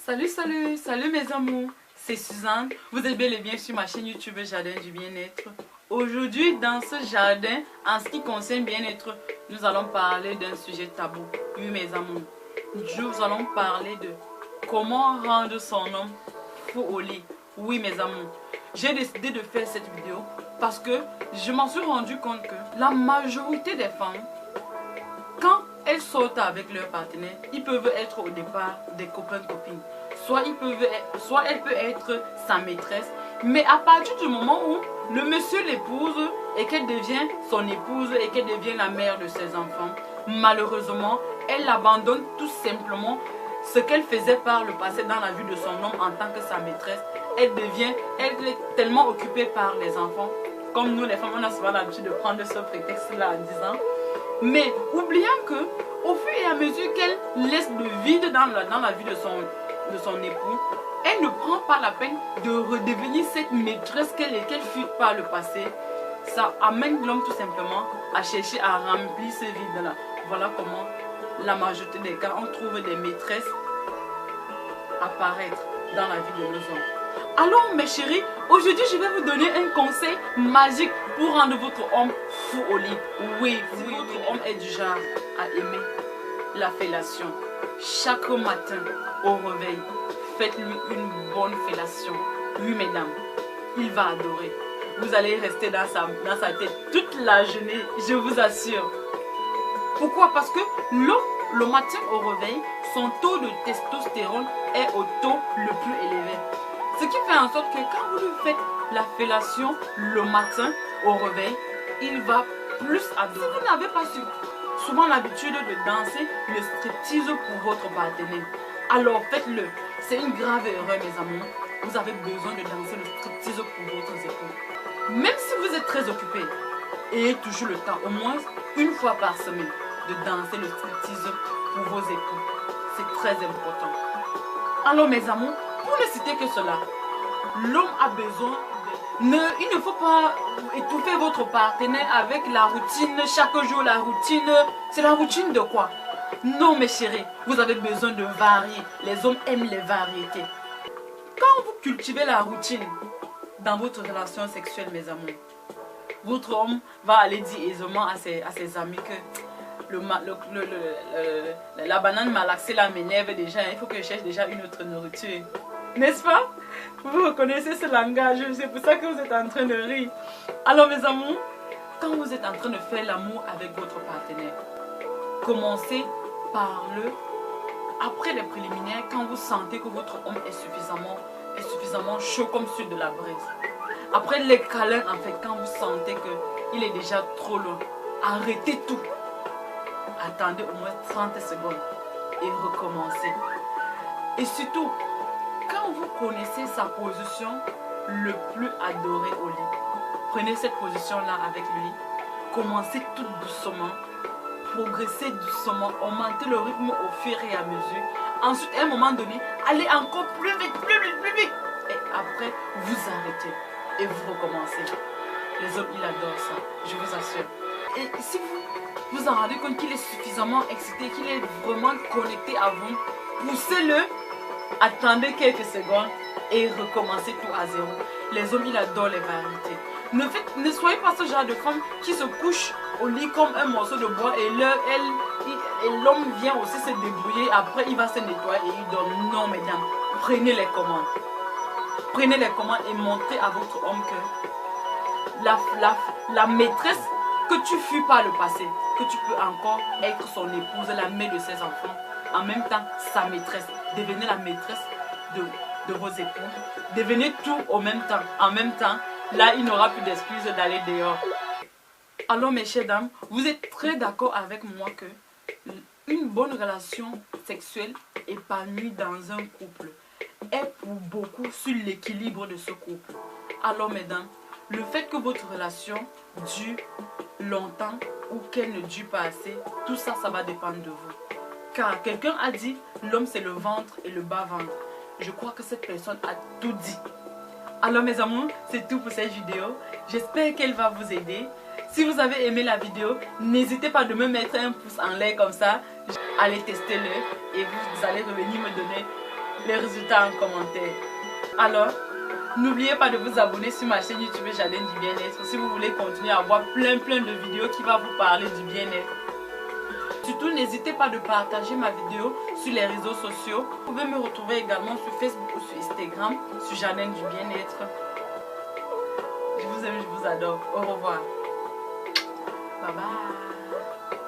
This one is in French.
Salut mes amours, c'est Suzanne, vous êtes bel et bien sur ma chaîne YouTube Jardin du Bien-être. Aujourd'hui dans ce jardin, en ce qui concerne bien-être, nous allons parler d'un sujet tabou. Oui mes amours, nous allons parler de comment rendre son homme fou au lit. Oui mes amours, j'ai décidé de faire cette vidéo parce que je m'en suis rendu compte que la majorité des femmes, quand elles sortent avec leur partenaire, ils peuvent être au départ des copains-copines. Soit elle peut être sa maîtresse, mais à partir du moment où le monsieur l'épouse et qu'elle devient son épouse et qu'elle devient la mère de ses enfants, malheureusement, elle abandonne tout simplement ce qu'elle faisait par le passé dans la vie de son homme en tant que sa maîtresse. Elle est tellement occupée par les enfants. Comme nous les femmes, on a souvent l'habitude de prendre ce prétexte-là en disant, mais oubliant que au fur et à mesure qu'elle laisse le vide dans la vie de son époux, elle ne prend pas la peine de redevenir cette maîtresse qu'elle fut par le passé. Ça amène l'homme tout simplement à chercher à remplir ce vide-là. Voilà comment la majorité des cas, on trouve des maîtresses apparaître dans la vie de nos hommes. Alors mes chéris, aujourd'hui je vais vous donner un conseil magique pour rendre votre homme fou au lit. Oui, si votre homme est du genre à aimer la fellation, chaque matin au réveil, faites-lui une bonne fellation. Oui mesdames, il va adorer. Vous allez rester dans sa tête toute la journée, je vous assure. Pourquoi? Parce que l'homme, le matin au réveil, son taux de testostérone est au taux le plus élevé. Ce qui fait en sorte que quand vous lui faites la fellation le matin au réveil, il va plus adorer. Si vous n'avez pas souvent l'habitude de danser le striptease pour votre partenaire, alors faites-le. C'est une grave erreur mes amours. Vous avez besoin de danser le striptease pour votre époux. Même si vous êtes très occupé, ayez toujours le temps, au moins une fois par semaine, de danser le striptease pour vos époux. C'est très important. Alors mes amours, pour ne citer que cela, l'homme a besoin il ne faut pas étouffer votre partenaire avec la routine, chaque jour la routine. C'est la routine de quoi? Non mes chéris, vous avez besoin de varier. Les hommes aiment les variétés. Quand vous cultivez la routine dans votre relation sexuelle mes amours, votre homme va aller dire aisément à ses amis que la banane malaxée là m'énerve déjà, il faut que je cherche déjà une autre nourriture. N'est-ce pas? Vous reconnaissez ce langage, c'est pour ça que vous êtes en train de rire. Alors mes amours, quand vous êtes en train de faire l'amour avec votre partenaire, commencez par après les préliminaires, quand vous sentez que votre homme est suffisamment chaud comme sur de la braise. Après les câlins, en fait, quand vous sentez qu'il est déjà trop loin, arrêtez tout. Attendez au moins 30 secondes et recommencez. Et surtout, quand vous connaissez sa position le plus adorée au lit, prenez cette position-là avec lui, commencez tout doucement, progressez doucement, augmentez le rythme au fur et à mesure. Ensuite, à un moment donné, allez encore plus vite, plus vite, plus vite. Et après, vous arrêtez et vous recommencez. Les hommes, ils adorent ça, je vous assure. Et si vous vous en rendez compte qu'il est suffisamment excité, qu'il est vraiment connecté à vous, poussez-le, attendez quelques secondes et recommencez tout à zéro. Les hommes, ils adorent les variétés. Ne soyez pas ce genre de femme qui se couche au lit comme un morceau de bois et l'homme vient aussi se débrouiller. Après, il va se nettoyer et il dort. Non, mesdames, prenez les commandes. Prenez les commandes et montrez à votre homme que la maîtresse que tu fus par le passé, que tu peux encore être son épouse, la mère de ses enfants, en même temps sa maîtresse. Devenez la maîtresse de vos époux. Devenez tout en même temps. En même temps, là, il n'aura plus d'excuses d'aller dehors. Alors mes chères dames, vous êtes très d'accord avec moi que une bonne relation sexuelle épanouie dans un couple est pour beaucoup sur l'équilibre de ce couple. Alors mesdames, le fait que votre relation dure longtemps ou qu'elle ne dure pas assez, tout ça, ça va dépendre de vous. Car quelqu'un a dit, l'homme c'est le ventre et le bas-ventre. Je crois que cette personne a tout dit. Alors mes amours, c'est tout pour cette vidéo. J'espère qu'elle va vous aider. Si vous avez aimé la vidéo, n'hésitez pas de me mettre un pouce en l'air comme ça. Allez tester-le et vous allez revenir me donner les résultats en commentaire. Alors, n'oubliez pas de vous abonner sur ma chaîne YouTube Jardin du Bien-être si vous voulez continuer à voir plein de vidéos qui vont vous parler du bien-être. Surtout, n'hésitez pas de partager ma vidéo sur les réseaux sociaux. Vous pouvez me retrouver également sur Facebook ou sur Instagram, sur Jardin du Bien-être. Je vous aime, je vous adore. Au revoir. Bye bye.